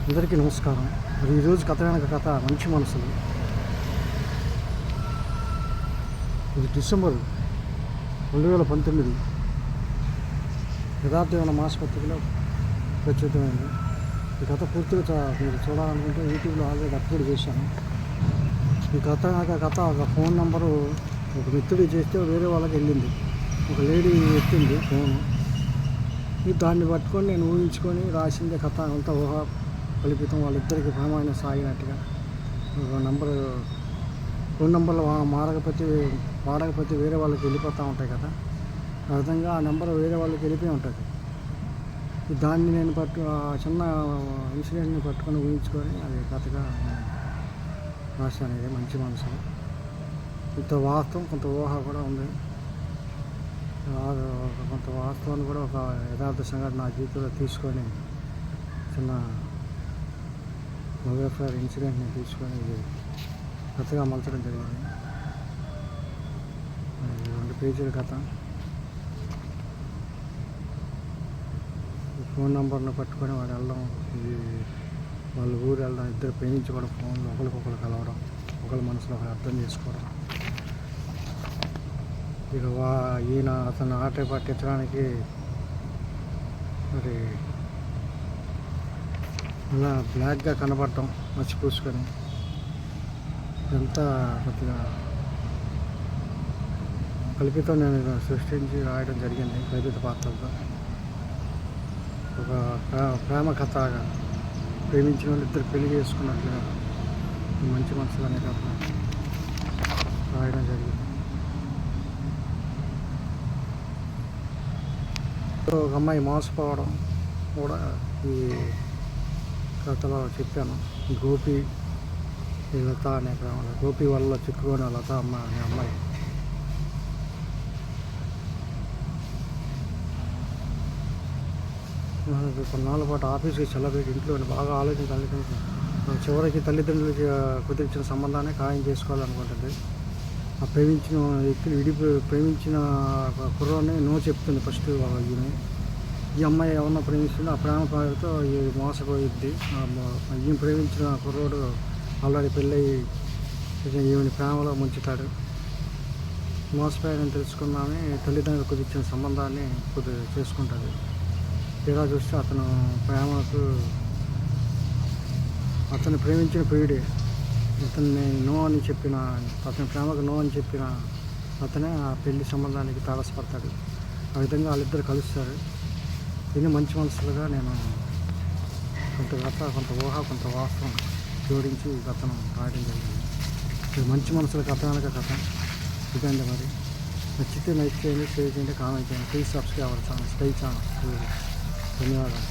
అందరికీ నమస్కారం. మరి ఈరోజు కథ వెనక కథ మంచి మనసులు. ఇది డిసెంబర్ 2019 యథార్థమైన మాసపత్రికలో ప్రచురితమైంది. ఈ కథ పూర్తిగా మీరు చూడాలనుకుంటే యూట్యూబ్లో ఆల్రెడీ అప్లోడ్ చేశాను. ఈ కథ వెనక కథ ఒక ఫోన్ నెంబరు ఒక మిత్రుడు చేస్తే వేరే వాళ్ళకి వెళ్ళింది. ఒక లేడీ ఎత్తింది ఫోను. దాన్ని పట్టుకొని నేను ఊహించుకొని రాసిందే కథ అంతా ఊహ కల్పితం. వాళ్ళిద్దరికి ప్రేమైన సాగినట్టుగా ఒక నంబరు ఫోన్ నెంబర్లు వాడకపోతే వేరే వాళ్ళకి వెళ్ళిపోతూ ఉంటాయి కదా, ఆ విధంగా ఆ నెంబర్ వేరే వాళ్ళకి వెళ్ళిపోయి ఉంటుంది. దాన్ని నేను ఆ చిన్న ఇన్సిడెంట్ని పట్టుకొని ఊహించుకొని అది కథగా రాశాను. ఇది మంచి మనసు. ఇంత వాస్తవం కొంత ఊహ కూడా ఉంది. కొంత వాస్తవాన్ని కూడా ఒక యథార్థ సంఘటన నా జీవితంలో తీసుకొని చిన్న మొబైల్ ఇన్సిడెంట్ని తీసుకొని ఇది కథగా మలచడం జరిగింది. 2 పేజీల కథ. ఫోన్ నెంబర్ను పట్టుకొని వాడు వెళ్ళడం, వాళ్ళ ఊరు వెళ్ళడం, ఇద్దరు ప్రేమించుకోవడం, ఫోన్లో ఒకరికొకరు కలవడం, ఒకరి మనసులో ఒకరు అర్థం చేసుకోవడం. ఇక ఈయన అతను ఆట పట్టించడానికి మరి అలా బ్లాక్గా కనబడటం, మచ్చి పూసుకొని ఇదంతా కొద్దిగా కల్పితం నేను సృష్టించి రాయడం జరిగింది. కల్పిత పాత్రలతో ఒక ప్రేమ కథగా ప్రేమించిన వాళ్ళు ఇద్దరు పెళ్లి చేసుకున్నట్లుగా మంచి మనసులు అనే కథ రాయడం జరిగింది. ఒక అమ్మాయి మోసపోవడం కూడా ఈ కథలో చెప్పాను. గోపి లత అనే గోపి వల్ల చిక్కుకొని లత అనే అమ్మాయి కొన్నాళ్ళ పాటు ఆఫీస్కి చల్లబెట్టి ఇంట్లో బాగా ఆలోచన చివరికి తల్లిదండ్రులకి కుదిరించిన సంబంధాన్ని ఖాయం చేసుకోవాలనుకుంటుంది. ఆ ప్రేమించిన వ్యక్తులు ప్రేమించిన కుర్రోని నో చెప్తుంది ఫస్ట్. ఈ అమ్మాయి ఎవరన్నా ప్రేమిస్తుంది, ఆ ప్రేమ పేరుతో ఈ మోసపోయిద్ది. ఈయన ప్రేమించిన కుర్రోడు ఆల్రెడీ పెళ్ళయి ఈమెని ప్రేమలో ముంచుతాడు. మోసపోయాడని తెలుసుకున్నామే తల్లిదండ్రులు కుదిర్చిన సంబంధాన్ని చేసుకుంటుంది. తీరా చూస్తే అతను ప్రేమించిన ప్రియుడే అతన్ని అతని ప్రేమకు నో అని చెప్పిన అతనే ఆ పెళ్లి సంబంధానికి తారసపడతాడు. ఆ విధంగా వాళ్ళిద్దరు కలుస్తారు. దీన్ని మంచి మనసులుగా నేను కొంత కథ, కొంత ఊహ, కొంత వాస్తవం జోడించి ఈ కథను రాయడం జరిగింది. ఇది మంచి మనసుల కథ వెనక కథ ఇదండి. మరి నచ్చితే లైక్ చేయండి, షేర్ చేయండి, కామెంట్ చేయండి. Please subscribe our channel, sky channel. ధన్యవాదాలు.